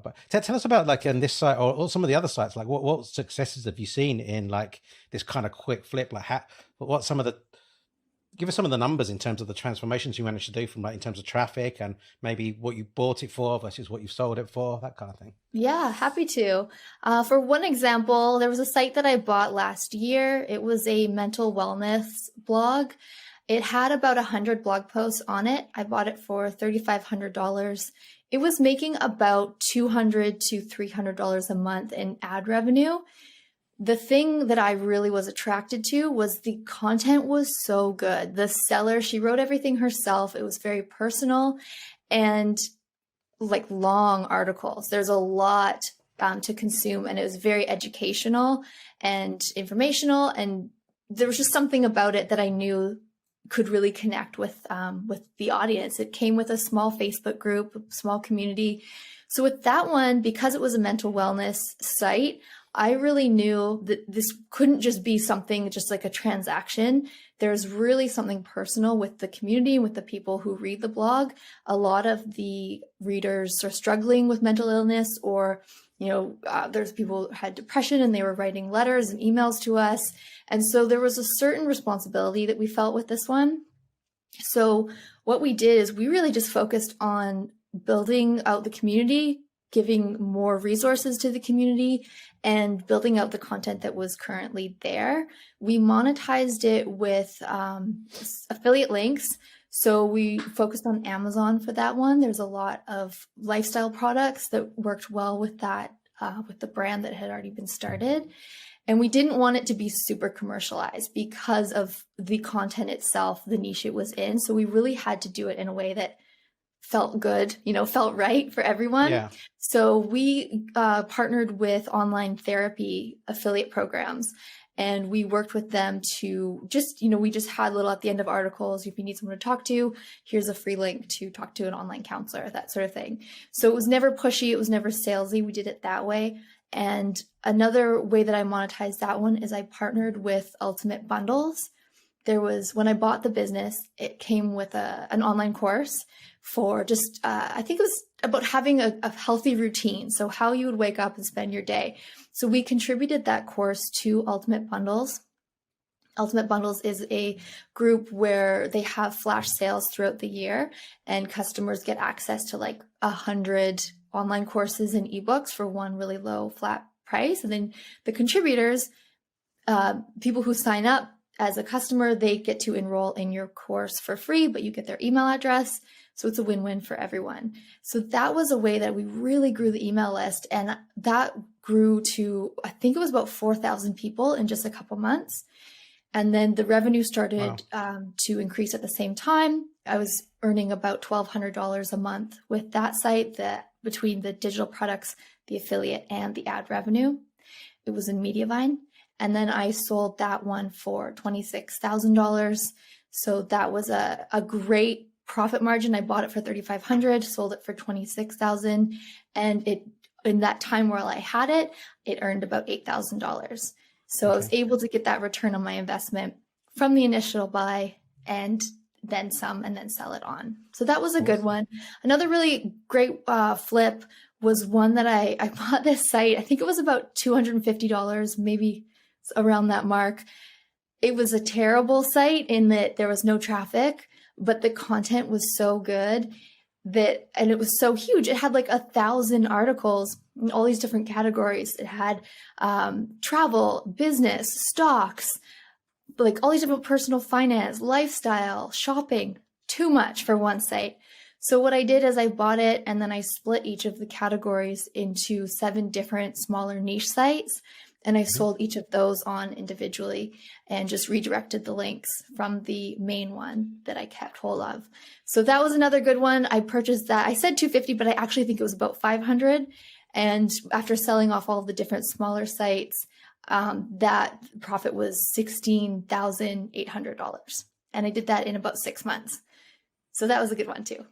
well. But tell us about like on this site or some of the other sites, like what successes have you seen in like this kind of quick flip? Like what some of the, give us some of the numbers in terms of the transformations you managed to do from like in terms of traffic and maybe what you bought it for versus what you sold it for, that kind of thing. Yeah, happy to. For one example, there was a site that I bought last year. It was a mental wellness blog. It had about 100 blog posts on it. I bought it for $3,500. It was making about $200 to $300 a month in ad revenue. The thing that I really was attracted to was the content was so good. The seller, she wrote everything herself. It was very personal and like long articles. There's a lot to consume, and it was very educational and informational. And there was just something about it that I knew could really connect with the audience. It came with a small Facebook group, a small community. So with that one, because it was a mental wellness site, I really knew that this couldn't just be something just like a transaction. There's really something personal with the community and with the people who read the blog. A lot of the readers are struggling with mental illness, or there's people who had depression and they were writing letters and emails to us. And so there was a certain responsibility that we felt with this one. So what we did is we really just focused on building out the community, giving more resources to the community, and building out the content that was currently there. We monetized it with affiliate links. So we focused on Amazon for that one. There's a lot of lifestyle products that worked well with that, with the brand that had already been started. And we didn't want it to be super commercialized because of the content itself, the niche it was in. So we really had to do it in a way that felt good, felt right for everyone. Yeah. So we partnered with online therapy affiliate programs, and we worked with them to just, we just had little at the end of articles, if you need someone to talk to, here's a free link to talk to an online counselor, that sort of thing. So it was never pushy. It was never salesy. We did it that way. And another way that I monetized that one is I partnered with Ultimate Bundles. There was, when I bought the business, it came with an online course for just, I think it was about having a healthy routine. So how you would wake up and spend your day. So we contributed that course to Ultimate Bundles. Ultimate Bundles is a group where they have flash sales throughout the year, and customers get access to like 100 online courses and ebooks for one really low flat price. And then the contributors, people who sign up as a customer, they get to enroll in your course for free, but you get their email address. So it's a win-win for everyone. So that was a way that we really grew the email list. And that grew to, I think it was about 4,000 people in just a couple months. And then the revenue started to increase at the same time. I was earning about $1,200 a month with that site, between the digital products, the affiliate, and the ad revenue. It was in Mediavine. And then I sold that one for $26,000. So that was a great profit margin. I bought it for $3,500, sold it for $26,000. And in that time while I had it, it earned about $8,000. So I was able to get that return on my investment from the initial buy and then some, and then sell it on. So that was a good one. Another really great flip was one that I bought this site. I think it was about $250, maybe around that mark. It was a terrible site in that there was no traffic, but the content was so good and it was so huge. It had like 1,000 articles in all these different categories. It had travel, business, stocks, like all these different personal finance, lifestyle, shopping. Too much for one site. So what I did is I bought it, and then I split each of the categories into 7 different smaller niche sites. And I sold each of those on individually and just redirected the links from the main one that I kept hold of. So that was another good one. I purchased that. I said 250, but I actually think it was about 500. And after selling off all of the different smaller sites, that profit was $16,800. And I did that in about 6 months. So that was a good one too.